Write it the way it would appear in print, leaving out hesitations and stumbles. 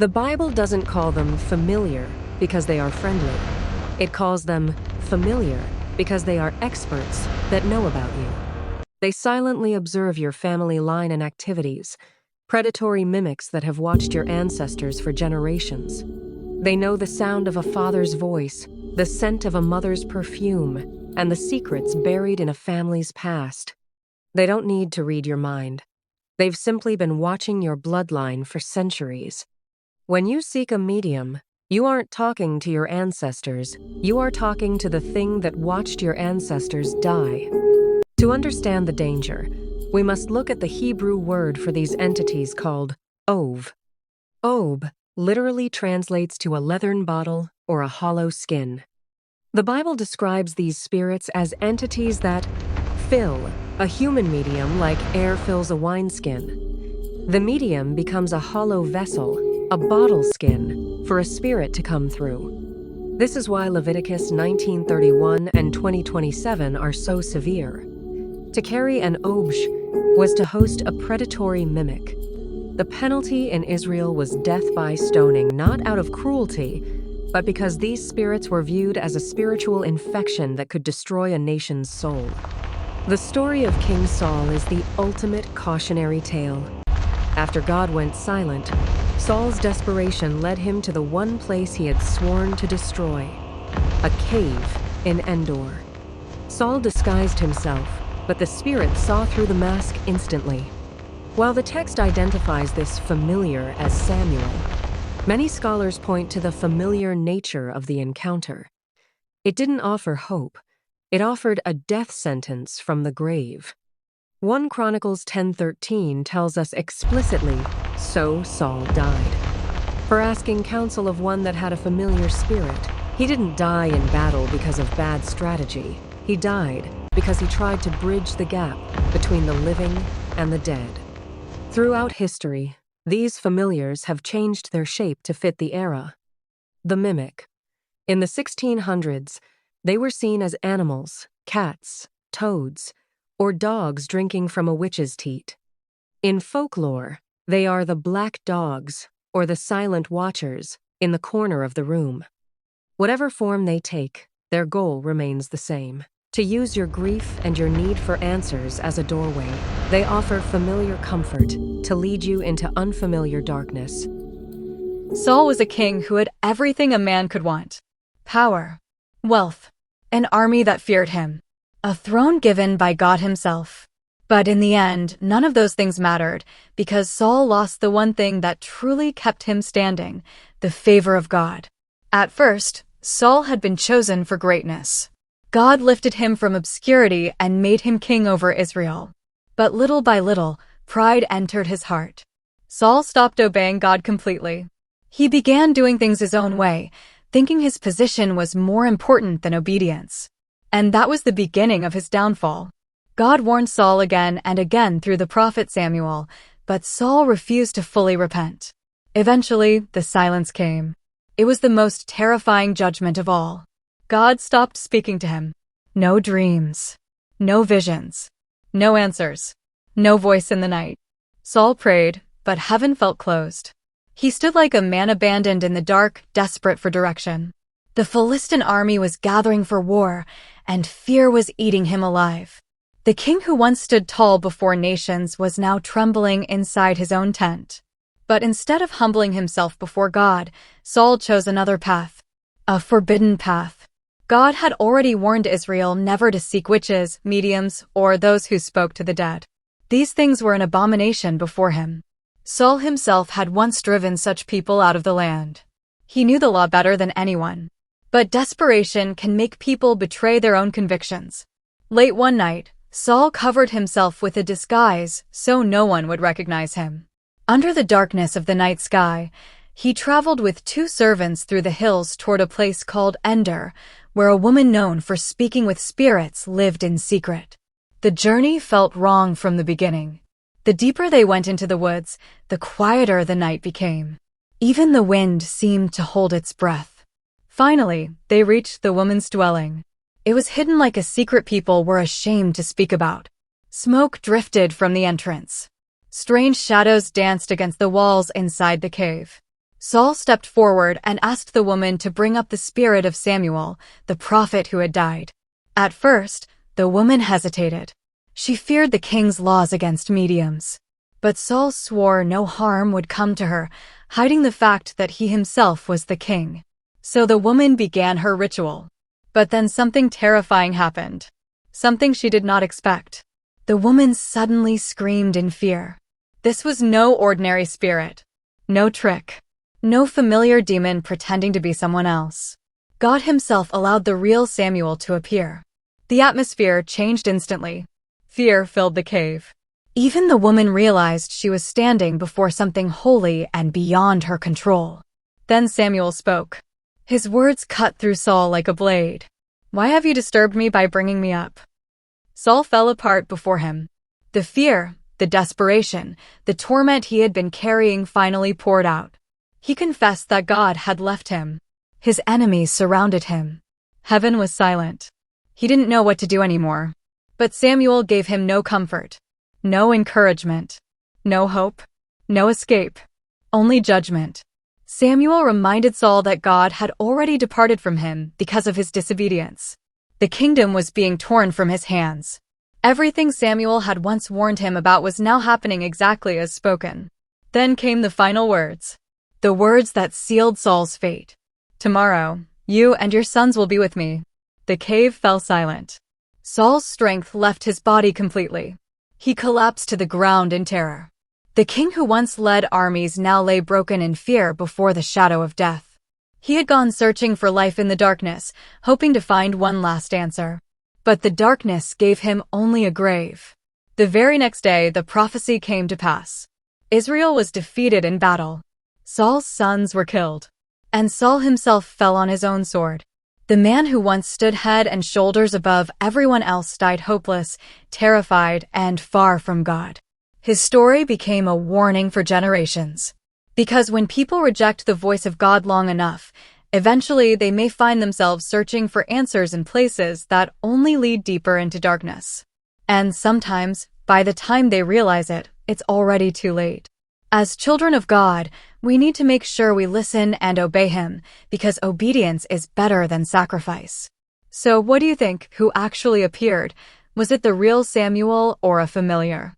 The Bible doesn't call them familiar because they are friendly. It calls them familiar because they are experts that know about you. They silently observe your family line and activities, predatory mimics that have watched your ancestors for generations. They know the sound of a father's voice, the scent of a mother's perfume, and the secrets buried in a family's past. They don't need to read your mind. They've simply been watching your bloodline for centuries. When you seek a medium, you aren't talking to your ancestors, you are talking to the thing that watched your ancestors die. To understand the danger, we must look at the Hebrew word for these entities called ov. Ob literally translates to a leathern bottle or a hollow skin. The Bible describes these spirits as entities that fill a human medium like air fills a wineskin. The medium becomes a hollow vessel, a bottle skin, for a spirit to come through. This is why Leviticus 19:31 and 20:27 are so severe. To carry an obsh was to host a predatory mimic. The penalty in Israel was death by stoning, not out of cruelty, but because these spirits were viewed as a spiritual infection that could destroy a nation's soul. The story of King Saul is the ultimate cautionary tale. After God went silent, Saul's desperation led him to the one place he had sworn to destroy, a cave in Endor. Saul disguised himself, but the spirit saw through the mask instantly. While the text identifies this familiar as Samuel, many scholars point to the familiar nature of the encounter. It didn't offer hope. It offered a death sentence from the grave. 1 Chronicles 10:13 tells us explicitly, "So Saul died." For asking counsel of one that had a familiar spirit, he didn't die in battle because of bad strategy. He died because he tried to bridge the gap between the living and the dead. Throughout history, these familiars have changed their shape to fit the era. The mimic. In the 1600s, they were seen as animals, cats, toads, or dogs drinking from a witch's teat. In folklore, they are the black dogs, or the silent watchers, in the corner of the room. Whatever form they take, their goal remains the same: to use your grief and your need for answers as a doorway. They offer familiar comfort to lead you into unfamiliar darkness. Saul was a king who had everything a man could want: power, wealth, an army that feared him, a throne given by God himself. But in the end, none of those things mattered, because Saul lost the one thing that truly kept him standing: the favor of God. At first, Saul had been chosen for greatness. God lifted him from obscurity and made him king over Israel. But little by little, pride entered his heart. Saul stopped obeying God completely. He began doing things his own way, thinking his position was more important than obedience. And that was the beginning of his downfall. God warned Saul again and again through the prophet Samuel, but Saul refused to fully repent. Eventually, the silence came. It was the most terrifying judgment of all. God stopped speaking to him. No dreams. No visions. No answers. No voice in the night. Saul prayed, but heaven felt closed. He stood like a man abandoned in the dark, desperate for direction. The Philistine army was gathering for war, and fear was eating him alive. The king who once stood tall before nations was now trembling inside his own tent. But instead of humbling himself before God, Saul chose another path. A forbidden path. God had already warned Israel never to seek witches, mediums, or those who spoke to the dead. These things were an abomination before him. Saul himself had once driven such people out of the land. He knew the law better than anyone. But desperation can make people betray their own convictions. Late one night, Saul covered himself with a disguise so no one would recognize him. Under the darkness of the night sky, he traveled with 2 servants through the hills toward a place called Endor, where a woman known for speaking with spirits lived in secret. The journey felt wrong from the beginning. The deeper they went into the woods, the quieter the night became. Even the wind seemed to hold its breath. Finally, they reached the woman's dwelling. It was hidden like a secret people were ashamed to speak about. Smoke drifted from the entrance. Strange shadows danced against the walls inside the cave. Saul stepped forward and asked the woman to bring up the spirit of Samuel, the prophet who had died. At first, the woman hesitated. She feared the king's laws against mediums. But Saul swore no harm would come to her, hiding the fact that he himself was the king. So the woman began her ritual. But then something terrifying happened. Something she did not expect. The woman suddenly screamed in fear. This was no ordinary spirit. No trick. No familiar demon pretending to be someone else. God himself allowed the real Samuel to appear. The atmosphere changed instantly. Fear filled the cave. Even the woman realized she was standing before something holy and beyond her control. Then Samuel spoke. His words cut through Saul like a blade. "Why have you disturbed me by bringing me up?" Saul fell apart before him. The fear, the desperation, the torment he had been carrying finally poured out. He confessed that God had left him. His enemies surrounded him. Heaven was silent. He didn't know what to do anymore. But Samuel gave him no comfort, no encouragement, no hope, no escape, only judgment. Samuel reminded Saul that God had already departed from him because of his disobedience. The kingdom was being torn from his hands. Everything Samuel had once warned him about was now happening exactly as spoken. Then came the final words. The words that sealed Saul's fate. "Tomorrow, you and your sons will be with me." The cave fell silent. Saul's strength left his body completely. He collapsed to the ground in terror. The king who once led armies now lay broken in fear before the shadow of death. He had gone searching for life in the darkness, hoping to find one last answer. But the darkness gave him only a grave. The very next day, the prophecy came to pass. Israel was defeated in battle. Saul's sons were killed. And Saul himself fell on his own sword. The man who once stood head and shoulders above everyone else died hopeless, terrified, and far from God. His story became a warning for generations. Because when people reject the voice of God long enough, eventually they may find themselves searching for answers in places that only lead deeper into darkness. And sometimes, by the time they realize it, it's already too late. As children of God, we need to make sure we listen and obey Him, because obedience is better than sacrifice. So what do you think? Who actually appeared? Was it the real Samuel or a familiar?